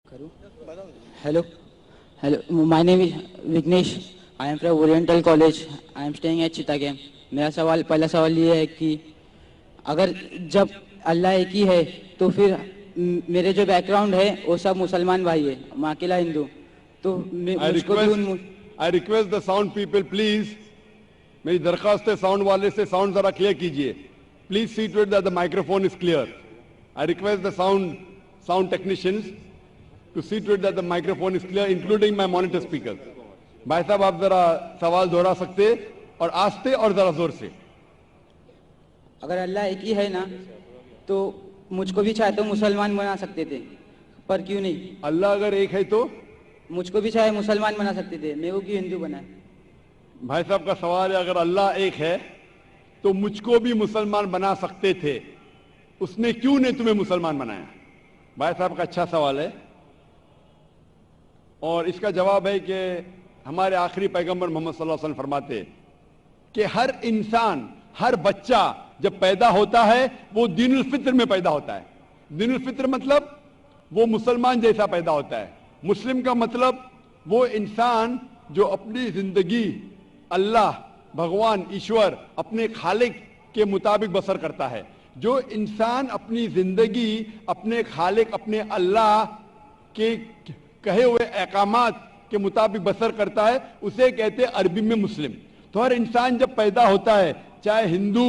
Hello. Hello. My name is Vignesh. I am from Oriental College. I am staying at Chittagam. मेरा पहला सवाल ये है कि अगर जब अल्लाह एक ही है तो फिर मेरे जो बैकग्राउंड है वो सब मुसलमान भाई है, मैं अकेला हिंदू, तो मुझको भी I request the sound people, please. मेरी दरखास्त है साउंड वाले से, साउंड जरा क्लियर कीजिए. Please see to it that the microphone is clear. I request the sound technicians to see to it that the microphone is clear, including my monitor speakers. भाई साहब आप जरा सवाल दोहरा सकते और आस्ते और जरा जोर से. अगर अल्लाह एक ही है ना तो मुझको भी चाहे तो मुसलमान बना सकते थे, पर क्यों नहीं? अल्लाह अगर एक है तो मुझको भी चाहे मुसलमान बना सकते थे, मैं वो क्यों हिंदू बना? भाई साहब का सवाल है, अगर अल्लाह एक है तो मुझको भी मुसलमान बना सकते थे, उसने क्यों नहीं तुम्हें मुसलमान बनाया? भाई साहब का अच्छा सवाल है. और इसका जवाब है कि हमारे आखिरी पैगंबर मोहम्मद सल्लल्लाहु अलैहि वसल्लम फरमाते कि हर इंसान, हर बच्चा जब पैदा होता है वो दीनुल फित्र में पैदा होता है. दीनुल फित्र मतलब वो मुसलमान जैसा पैदा होता है. मुस्लिम का मतलब वो इंसान जो अपनी जिंदगी अल्लाह, भगवान, ईश्वर, अपने खालिक के मुताबिक बसर करता है. जो इंसान अपनी जिंदगी अपने खालिक, अपने अल्लाह के कहे हुए अहकामात के मुताबिक बसर करता है, उसे कहते हैं अरबी में मुस्लिम. तो हर इंसान जब पैदा होता है, चाहे हिंदू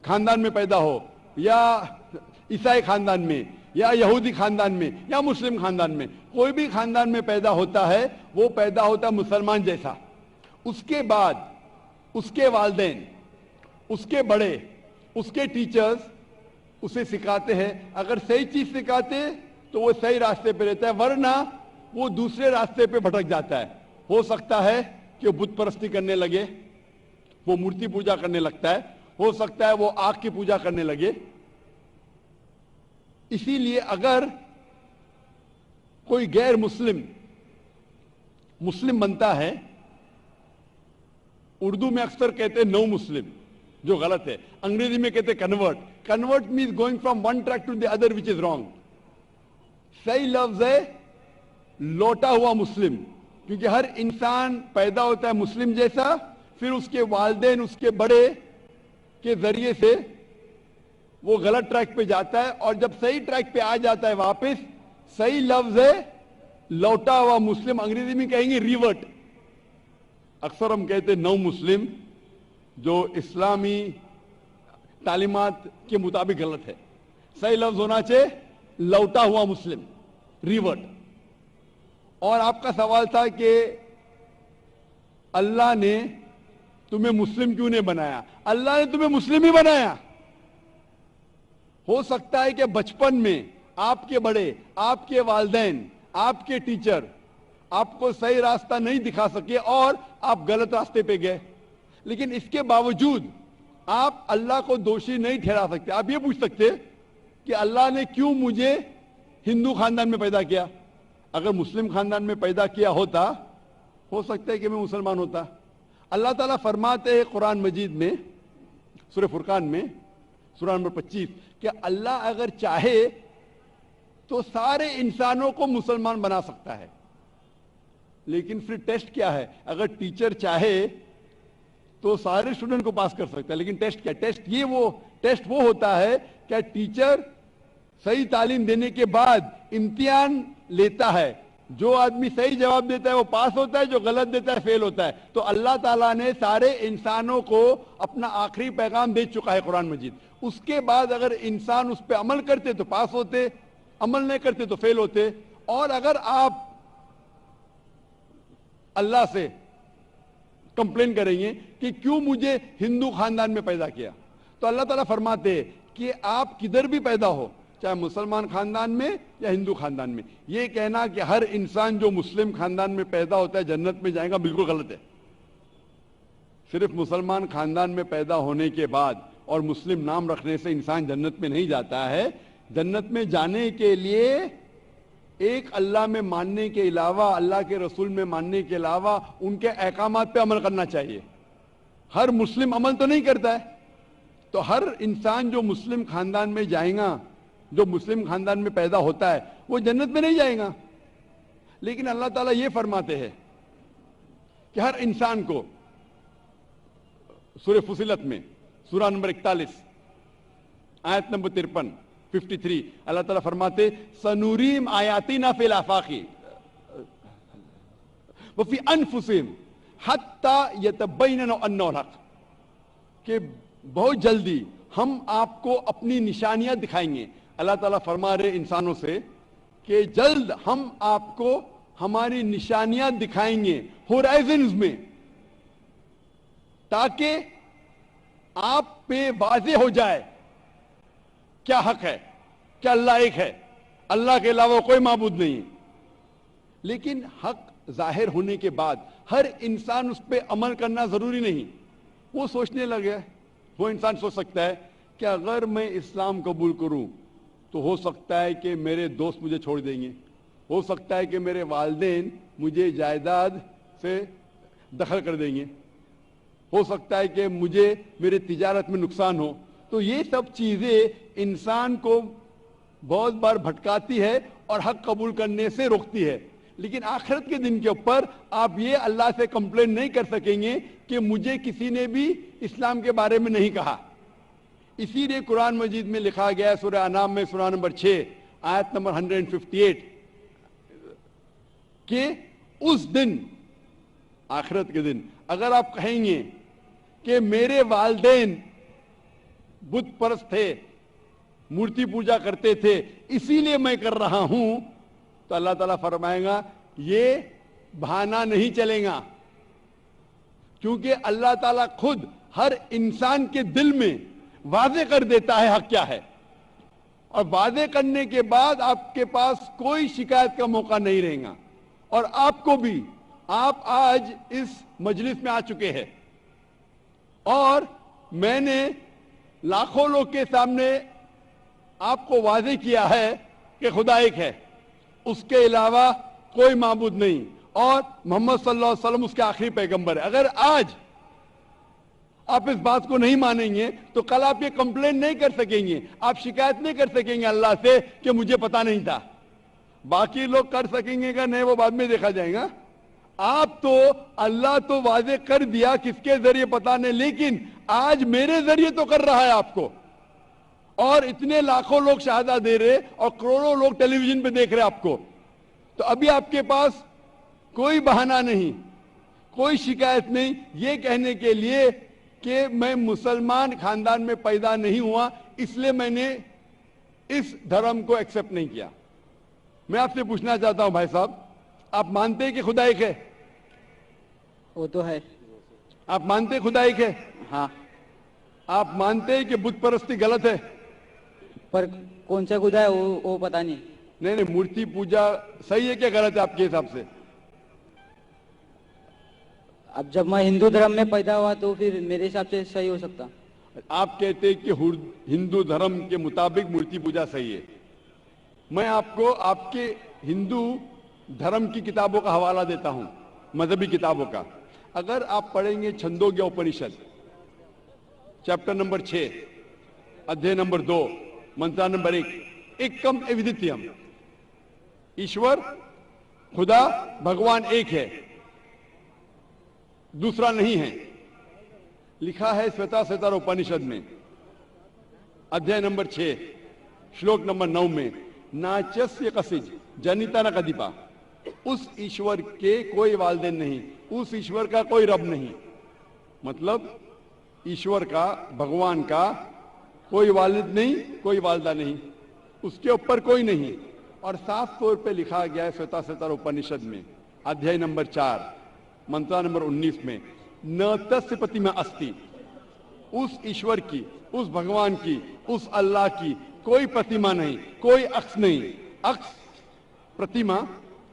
खानदान में पैदा हो या ईसाई खानदान में या यहूदी खानदान में या मुस्लिम खानदान में, कोई भी खानदान में पैदा होता है, वो पैदा होता है मुसलमान जैसा. उसके बाद उसके वालिदैन, उसके बड़े, उसके टीचर्स उसे सिखाते हैं. अगर सही चीज सिखाते तो वो सही रास्ते पे रहता है, वरना वो दूसरे रास्ते पे भटक जाता है. हो सकता है कि वो बुत परस्ती करने लगे, वो मूर्ति पूजा करने लगता है, हो सकता है वो आग की पूजा करने लगे. इसीलिए अगर कोई गैर मुस्लिम मुस्लिम बनता है, उर्दू में अक्सर कहते हैं नो मुस्लिम, जो गलत है. अंग्रेजी में कहते हैं convert. Convert means going from one track to the other which is wrong. सही लफ्ज है लौटा हुआ मुस्लिम, क्योंकि हर इंसान पैदा होता है मुस्लिम जैसा, फिर उसके वालिदैन, उसके बड़े के जरिए से वो गलत ट्रैक पे जाता है, और जब सही ट्रैक पे आ जाता है वापस, सही लफ्ज है लौटा हुआ मुस्लिम. अंग्रेजी में कहेंगे रिवर्ट. अक्सर हम कहते हैं नौ मुस्लिम, जो इस्लामी तालीमात के मुताबिक गलत है. सही लफ्ज होना चाहिए लौटा हुआ मुस्लिम, रिवर्ट. और आपका सवाल था कि अल्लाह ने तुम्हें मुस्लिम क्यों नहीं बनाया? अल्लाह ने तुम्हें मुस्लिम ही बनाया. हो सकता है कि बचपन में आपके बड़े, आपके वालिदैन, आपके टीचर आपको सही रास्ता नहीं दिखा सके और आप गलत रास्ते पे गए, लेकिन इसके बावजूद आप अल्लाह को दोषी नहीं ठहरा सकते. आप ये पूछ सकते कि अल्लाह ने क्यों मुझे हिंदू खानदान में पैदा किया? अगर मुस्लिम खानदान में पैदा किया होता, हो सकता है कि मैं मुसलमान होता. अल्लाह ताला फरमाते हैं कुरान मजीद में, सूरह फुरकान में, सूरह नंबर 25, कि अल्लाह अगर चाहे तो सारे इंसानों को मुसलमान बना सकता है. लेकिन फिर टेस्ट क्या है? अगर टीचर चाहे तो सारे स्टूडेंट को पास कर सकता है, लेकिन टेस्ट क्या? टेस्ट वो होता है कि टीचर सही तालीम देने के बाद इम्तिहान लेता है. जो आदमी सही जवाब देता है वो पास होता है, जो गलत देता है फेल होता है. तो अल्लाह ताला ने सारे इंसानों को अपना आखिरी पैगाम दे चुका है कुरान मजीद. उसके बाद अगर इंसान उस पर अमल करते तो पास होते, अमल नहीं करते तो फेल होते. और अगर आप अल्लाह से कंप्लेन करेंगे कि क्यों मुझे हिंदू खानदान में पैदा किया, तो अल्लाह ताला फरमाते हैं कि आप किधर भी पैदा हो, चाहे मुसलमान खानदान में या हिंदू खानदान में, ये कहना कि हर इंसान जो मुस्लिम खानदान में पैदा होता है जन्नत में जाएगा, बिल्कुल गलत है. सिर्फ मुसलमान खानदान में पैदा होने के बाद और मुस्लिम नाम रखने से इंसान जन्नत में नहीं जाता है. जन्नत में जाने के लिए एक अल्लाह में मानने के अलावा, अल्लाह के रसूल में मानने के अलावा उनके अहकामात पे अमल करना चाहिए. हर मुस्लिम अमल तो नहीं करता है, तो हर इंसान जो मुस्लिम खानदान में जाएगा جو مسلم خاندان میں پیدا ہوتا ہے وہ جنت میں نہیں جائے گا. لیکن اللہ تعالیٰ یہ فرماتے ہیں کہ ہر انسان کو سورہ فصلت میں سورہ نمبر 41 آیت نمبر 53 اللہ تعالیٰ فرماتے سنوریم آیاتنا فی الآفاق وفی انفسہم حتی یتبین انہ الحق، کہ بہت جلدی ہم آپ کو اپنی نشانیاں دکھائیں گے. اللہ تعالیٰ فرما رہے انسانوں سے کہ جلد ہم آپ کو ہماری نشانیاں دکھائیں گے ہورائزنز میں، تاکہ آپ پہ واضح ہو جائے کیا حق ہے، کیا اللہ ایک ہے، اللہ کے علاوہ کوئی معبود نہیں. لیکن حق ظاہر ہونے کے بعد ہر انسان اس پہ عمل کرنا ضروری نہیں. وہ سوچنے لگے، وہ انسان سوچ سکتا ہے کہ اگر میں اسلام قبول کروں تو ہو سکتا ہے کہ میرے دوست مجھے چھوڑ دیں گے، ہو سکتا ہے کہ میرے والدین مجھے جائیداد سے دخل کر دیں گے، ہو سکتا ہے کہ مجھے میرے تجارت میں نقصان ہو. تو یہ سب چیزیں انسان کو بہت بار بھٹکاتی ہے اور حق قبول کرنے سے روکتی ہے. لیکن آخرت کے دن کے اوپر آپ یہ اللہ سے کمپلین نہیں کر سکیں گے کہ مجھے کسی نے بھی اسلام کے بارے میں نہیں کہا. اسی لیے قرآن مجید میں لکھا گیا ہے سورہ انعام میں سورہ نمبر 6 آیت نمبر 158 کہ اس دن، آخرت کے دن، اگر آپ کہیں گے کہ میرے والدین بت پرست تھے، مورتی پوجا کرتے تھے، اسی لیے میں کر رہا ہوں، تو اللہ تعالیٰ فرمائے گا یہ بہانہ نہیں چلے گا، کیونکہ اللہ تعالیٰ خود ہر انسان کے دل میں واضح کر دیتا ہے حق کیا ہے، اور واضح کرنے کے بعد آپ کے پاس کوئی شکایت کا موقع نہیں رہے گا. اور آپ کو بھی، آپ آج اس مجلس میں آ چکے ہیں اور میں نے لاکھوں لوگ کے سامنے آپ کو واضح کیا ہے کہ خدا ایک ہے، اس کے علاوہ کوئی معبود نہیں، اور محمد صلی اللہ علیہ وسلم اس کے آخری پیغمبر ہے. اگر آج آپ اس بات کو نہیں مانیں گے تو کل آپ یہ کمپلین نہیں کر سکیں گے، آپ شکایت نہیں کر سکیں گے اللہ سے کہ مجھے پتا نہیں تھا. باقی لوگ کر سکیں گے کہ نہیں وہ بعد میں دیکھا جائے گا. آپ تو اللہ تو واضح کر دیا کس کے ذریعے پتا نہیں، لیکن آج میرے ذریعے تو کر رہا ہے آپ کو، اور اتنے لاکھوں لوگ شہادہ دے رہے اور کروڑوں لوگ ٹیلی ویژن پہ دیکھ رہے آپ کو. تو ابھی آپ کے پاس کوئی بہانہ نہیں، کوئی شکایت نہیں یہ کہنے کے لیے کہ میں مسلمان خاندان میں پیدا نہیں ہوا اس لیے میں نے اس دھرم کو ایکسپٹ نہیں کیا. میں آپ سے پوچھنا چاہتا ہوں بھائی صاحب، آپ مانتے ہیں کہ خدا ایک ہے؟ وہ تو ہے. آپ مانتے ہیں خدا ایک ہے؟ ہاں. آپ مانتے ہیں کہ بت پرستی غلط ہے؟ پر کون سا خدا ہے وہ پتا نہیں. نہیں، مورتی پوجا صحیح ہے کہ غلط ہے آپ کے حساب سے؟ اب جب میں ہندو دھرم میں پیدا ہوا تو پھر میرے حساب سے صحیح ہو سکتا. آپ کہتے ہیں کہ ہندو دھرم کے مطابق مورتی پوجا صحیح ہے. میں آپ کو آپ کے ہندو دھرم کی کتابوں کا حوالہ دیتا ہوں، مذہبی کتابوں کا. اگر آپ پڑھیں گے چھندوگیا اپنشد چیپٹر نمبر 6 ادھیے نمبر 2 منترا نمبر 1، ایکم ایودتیم، ایشور خدا بھگوان ایک ہے، دوسرا نہیں ہے. لکھا ہے سویتا سویتار اپنشد میں ادھیائے نمبر 6 شلوک نمبر 9 میں، ناچسیہ کسج جنیتا نہ کدیپا، اس ایشور کے کوئی والدین نہیں، اس ایشور کا کوئی رب نہیں. مطلب ایشور کا، بھگوان کا کوئی والد نہیں، کوئی والدہ نہیں، اس کے اوپر کوئی نہیں. اور صاف طور پہ لکھا گیا ہے سویتا سویتار اپنشد میں ادھیائے نمبر 4 منترا نمبر 19 میں، ن تسیہ پرتیما استی، اس ایشور کی، اس بھگوان کی، اس اللہ کی کوئی پرتیما نہیں، کوئی عکس نہیں. عکس، پرتیما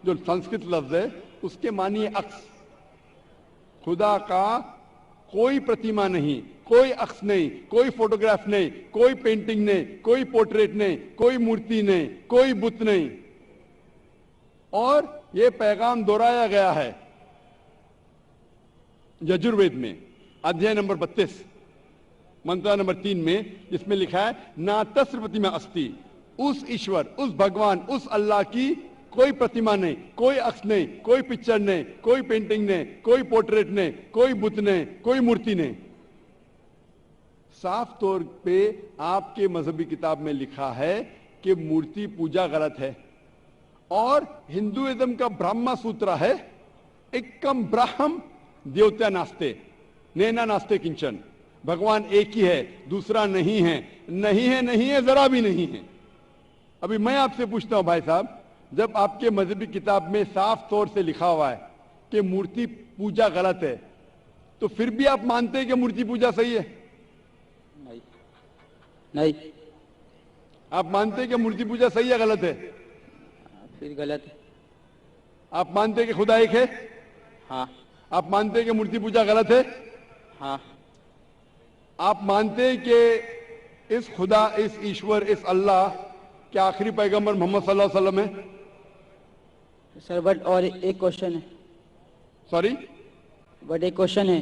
جو سنسکرت لفظ ہے اس کے معنی ہے عکس. خدا کا کوئی پرتیما نہیں، کوئی عکس نہیں، کوئی فوٹوگراف نہیں، کوئی پینٹنگ نہیں، کوئی پورٹریٹ نہیں، کوئی مورتی نہیں، کوئی بت نہیں. اور یہ پیغام دہرایا گیا ہے یجروید میں ادھیائے نمبر 32 منترا نمبر 3 میں، جس میں لکھا ہے نا تسیہ پرتیما استی، उस ईश्वर, उस भगवान, उस अल्लाह की कोई प्रतिमा नहीं, कोई अक्स नहीं, कोई पिक्चर नहीं, कोई पेंटिंग नहीं, कोई पोर्ट्रेट नहीं, कोई बुत नहीं, कोई मूर्ति नहीं। साफ तौर पे आपके मजहबी किताब में लिखा है कि मूर्ति पूजा गलत है। और हिंदुइज्म का ब्रह्मा सूत्र है, एकम ब्रह्म देवता नास्ते नैना नास्ते किंचन, भगवान एक ही है, दूसरा नहीं है, नहीं है, नहीं है, जरा भी नहीं है। अभी मैं आपसे पूछता हूं भाई साहब, जब आपके मजहबी किताब में साफ तौर से लिखा हुआ है कि मूर्ति पूजा गलत है, तो फिर भी आप मानते हैं कि मूर्ति पूजा सही है? नहीं, नहीं, आप मानते हैं कि मूर्ति पूजा सही है गलत है? फिर गलत है। आप मानते हैं कि खुदा एक है? हाँ। आप मानते हैं कि मूर्ति पूजा गलत है? हाँ। आप मानते हैं कि इस खुदा, इस ईश्वर, इस अल्लाह के आखिरी पैगंबर मोहम्मद सल्लल्लाहु अलैहि वसल्लम है? सर बट और एक क्वेश्चन है। सॉरी, बट एक क्वेश्चन है,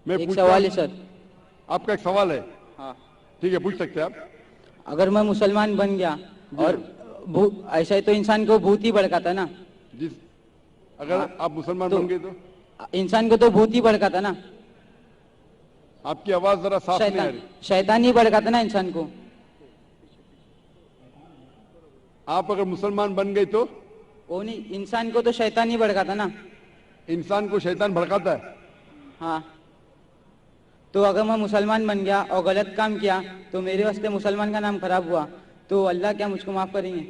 मैं एक पूछता सवाल है हूं। सर। आपका एक सवाल है? हाँ। ठीक है, पूछ सकते हैं आप। अगर मैं मुसलमान बन गया और ऐसा ही तो इंसान को भूत ही भड़काता ना। जिस अगर आप मुसलमान बन गए तो इंसान को तो भूत ही भड़काता ना। आपकी आवाज जरा साफ नहीं आ रही। शैतान ही भड़काता ना इंसान को। आप अगर मुसलमान बन गए तो वो नहीं, इंसान को तो शैतान ही भड़काता ना। इंसान को शैतान भड़काता है? हाँ। तो अगर मैं मुसलमान बन गया और गलत काम किया तो मेरे वास्ते मुसलमान का नाम खराब हुआ, तो अल्लाह क्या मुझको माफ करेंगे?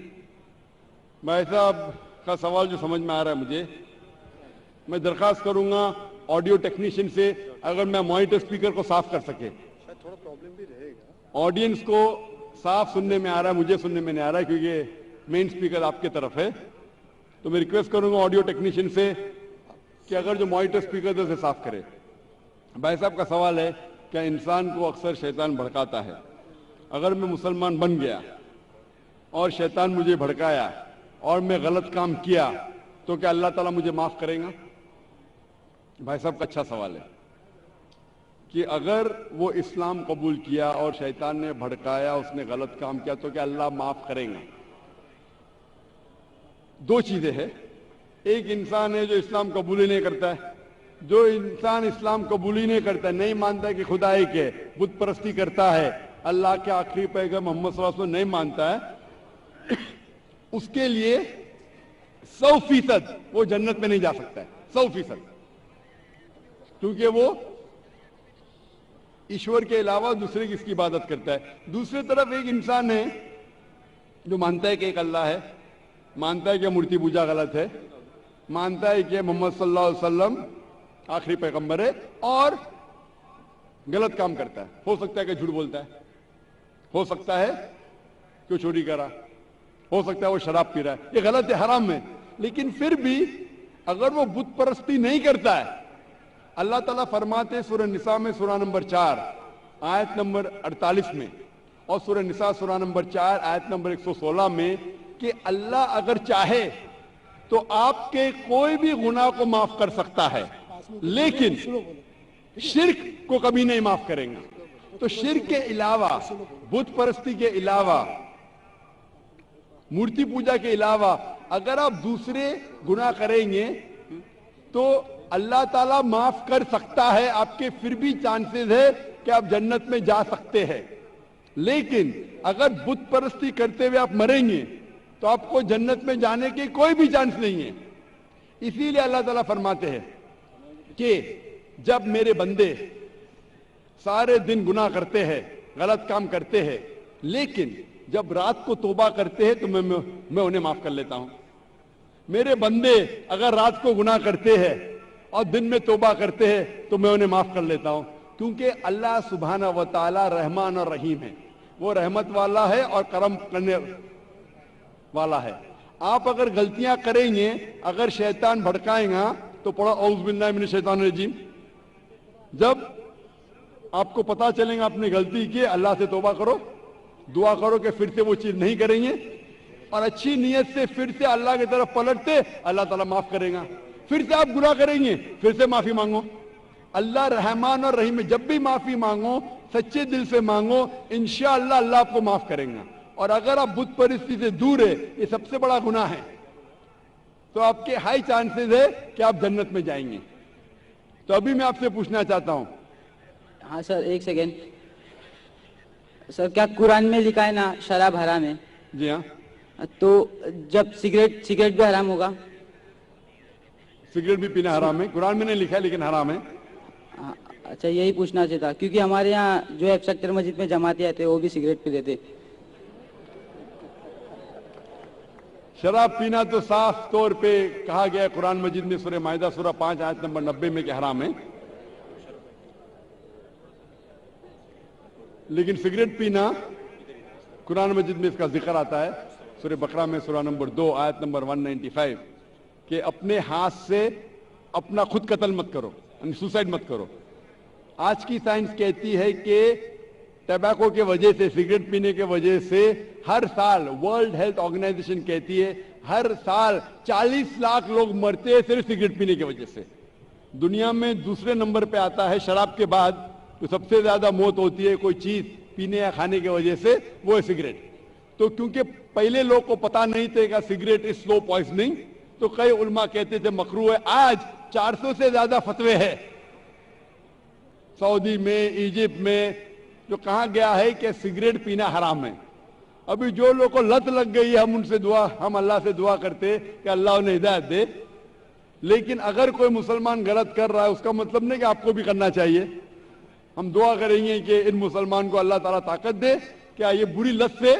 भाई साहब का सवाल जो समझ में आ रहा है मुझे, मैं दरखास्त करूंगा ऑडियो टेक्नीशियन से, अगर मैं मॉनिटर स्पीकर को साफ कर सके। थोड़ा प्रॉब्लम भी रहेगा, ऑडियंस को साफ सुनने में आ रहा है, मुझे सुनने में नहीं आ रहा है क्योंकि मेन स्पीकर आपके तरफ है। तो मैं रिक्वेस्ट करूंगा ऑडियो टेक्नीशियन से कि अगर जो मॉनिटर स्पीकर है उसे साफ करे। भाई साहब का सवाल है, क्या इंसान को अक्सर शैतान भड़काता है? अगर मैं मुसलमान बन गया और शैतान मुझे भड़काया और मैं गलत काम किया तो क्या अल्लाह ताला मुझे माफ करेगा? भाई साहब का अच्छा सवाल है कि अगर वो इस्लाम कबूल किया और शैतान ने भड़काया, उसने गलत काम किया, तो क्या अल्लाह माफ करेगा? दो चीजें हैं। एक इंसान है जो इस्लाम कबूल ही नहीं करता है। जो इंसान इस्लाम कबूल ही नहीं करता, नहीं मानता है कि खुदा एक है, बुत परस्ती करता है, अल्लाह के आखिरी पैगंबर मोहम्मद सल्लल्लाहु अलैहि वसल्लम नहीं मानता है, उसके लिए 100% वो जन्नत में नहीं जा सकता है। 100%, क्योंकि वो ईश्वर के अलावा दूसरे की इसकी इबादत करता है। दूसरी तरफ एक इंसान है जो मानता है कि एक अल्लाह है, मानता है कि मूर्ति पूजा गलत है, मानता है कि मोहम्मद सल्लल्लाहु अलैहि वसल्लम आखिरी पैगंबर है, और गलत काम करता है। हो सकता है कि झूठ बोलता है, हो सकता है कि वो चोरी करा, हो सकता है वो शराब पी रहा है, ये गलत है, हराम है। लेकिन फिर भी अगर वो बुत परस्ती नहीं करता है, अल्लाह ताला फरमाते सूरह निसा में सूरह नंबर 4 आयत नंबर 48 में, और सूरह निसा सूरह नंबर 4 आयत नंबर 116 में कि अल्लाह अगर चाहे तो आपके कोई भी गुनाह को माफ कर सकता है, लेकिन शिर्क को कभी नहीं माफ करेंगे। तो शिर्क के अलावा, बुत परस्ती के अलावा, मूर्ति पूजा के अलावा अगर आप दूसरे गुनाह करेंगे तो अल्लाह ताला माफ कर सकता है। आपके फिर भी चांसेस है कि आप जन्नत में जा सकते हैं। लेकिन अगर बुत परस्ती करते हुए आप मरेंगे तो आपको जन्नत में जाने के कोई भी चांस नहीं है। इसीलिए अल्लाह ताला फरमाते हैं कि जब मेरे बंदे सारे दिन गुनाह करते हैं, गलत काम करते हैं, लेकिन जब रात को तौबा करते हैं तो मैं उन्हें माफ कर लेता हूं। मेरे बंदे अगर रात को गुनाह करते हैं और दिन में तौबा करते हैं तो मैं उन्हें माफ कर लेता हूं, क्योंकि अल्लाह सुब्हाना व तआला रहमान और रहीम है। वो रहमत वाला है और करम करने वाला है। आप अगर गलतियां करेंगे, अगर शैतान भड़काएगा तो पढ़ो औज़ बिल्लाहि मिनश शैतानिर रजीम। जब आपको पता चलेगा आपने गलती की, अल्लाह से तौबा करो, दुआ करो कि फिर से वो चीज नहीं करेंगे, और अच्छी नीयत से फिर से अल्लाह की तरफ पलटते, अल्लाह ताला माफ करेगा। फिर से आप गुनाह करेंगे, फिर से माफी मांगो। अल्लाह रहमान और रहीम है, जब भी माफी मांगो سچے دل سے مانگو, انشاءاللہ اللہ آپ کو معاف کریں گا. اور اگر آپ بت پرستی سے دور ہے, یہ سب سے بڑا گناہ ہے, تو آپ کے ہائی چانسز ہے کہ آپ جنت میں جائیں گے. تو ابھی میں آپ سے پوچھنا چاہتا ہوں. ہاں سر, ایک سیکنڈ سر, کیا قرآن میں لکھا ہے نا شراب حرام ہے؟ جی ہاں, تو جب سگریٹ بھی حرام ہوگا؟ سگریٹ بھی پینا حرام ہے, قرآن میں نہیں لکھا ہے لیکن حرام ہے. اچھا, یہی پوچھنا چاہتا تھا, کیونکہ ہمارے یہاں جو ہے سیکٹر مسجد میں جماعتی آتے ہیں وہ بھی سگریٹ پی لیتے. شراب پینا تو صاف طور پہ کہا گیا ہے قرآن مجید میں سورہ مائدہ سورہ 5 آیت نمبر 90 میں کہ حرام ہے. لیکن سگریٹ پینا قرآن مجید میں اس کا ذکر آتا ہے سورہ بقرہ میں سورہ نمبر 2 آیت نمبر 195 کہ اپنے ہاتھ سے اپنا خود قتل مت کرو, یعنی سوسائڈ مت کرو. آج کی سائنس کہتی ہے کہ ٹیباکو کے وجہ سے, سگریٹ پینے کے وجہ سے ہر سال ورلڈ ہیلتھ آرگنائزیشن کہتی ہے ہر سال 40 لاکھ لوگ مرتے ہیں صرف سگریٹ پینے کی وجہ سے. دنیا میں دوسرے نمبر پہ آتا ہے شراب کے بعد, تو سب سے زیادہ موت ہوتی ہے کوئی چیز پینے یا کھانے کی وجہ سے, وہ ہے سگریٹ. تو کیونکہ پہلے لوگ کو پتا نہیں تھے کہ سگریٹ از سلو پوائزننگ, تو کئی علماء کہتے تھے مکروہ ہے. آج 400 سے زیادہ فتوے ہیں سعودی میں, ایجپٹ میں, جو کہا گیا ہے کہ سگریٹ پینا حرام ہے. ابھی جو لوگ کو لت لگ گئی ہے, ہم اللہ سے دعا کرتے کہ اللہ انہیں ہدایت دے. لیکن اگر کوئی مسلمان غلط کر رہا ہے اس کا مطلب نہیں کہ آپ کو بھی کرنا چاہیے. ہم دعا کریں گے کہ ان مسلمان کو اللہ تعالیٰ طاقت دے کہ یہ بری لت سے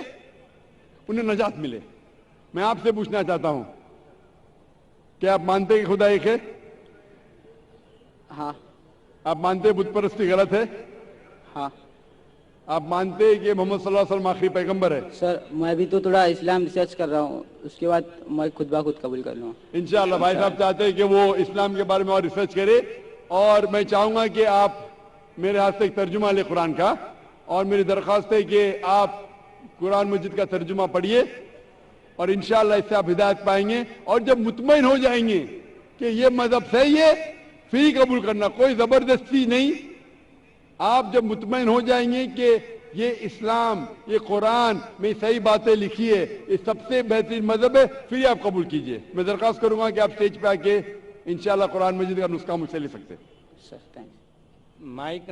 انہیں نجات ملے. میں آپ سے پوچھنا چاہتا ہوں, کیا آپ مانتے ہیں کہ خدا ایک ہے؟ ہاں. آپ مانتے ہیں بت پرستی غلط ہے؟ ہاں. آپ مانتے ہیں کہ محمد صلی اللہ علیہ وسلم آخری پیغمبر ہے؟ سر, میں بھی تو تھوڑا اسلام ریسرچ کر رہا ہوں, اس کے بعد میں خود بخود قبول کر لوں. انشاءاللہ بھائی صاحب چاہتے ہیں کہ وہ اسلام کے بارے میں اور ریسرچ کرے, اور میں چاہوں گا کہ آپ میرے ہاتھ سے ایک ترجمہ لے قرآن کا, اور میری درخواست ہے کہ آپ قرآن مجید کا ترجمہ پڑھیے, اور انشاءاللہ اس سے آپ ہدایت پائیں گے. اور جب مطمئن ہو جائیں گے کہ یہ مذہب صحیح ہے, پھر قبول کرنا, کوئی زبردستی نہیں. آپ جب مطمئن ہو جائیں گے کہ یہ اسلام, یہ قرآن میں صحیح باتیں لکھی ہے, یہ سب سے بہترین مذہب ہے, پھر آپ قبول کیجئے. میں درخواست کروں گا کہ آپ اسٹیج پہ آ کے انشاءاللہ قرآن مجید کا نسخہ مجھ سے لے سکتے ہیں. سر, تھینک یو. مائک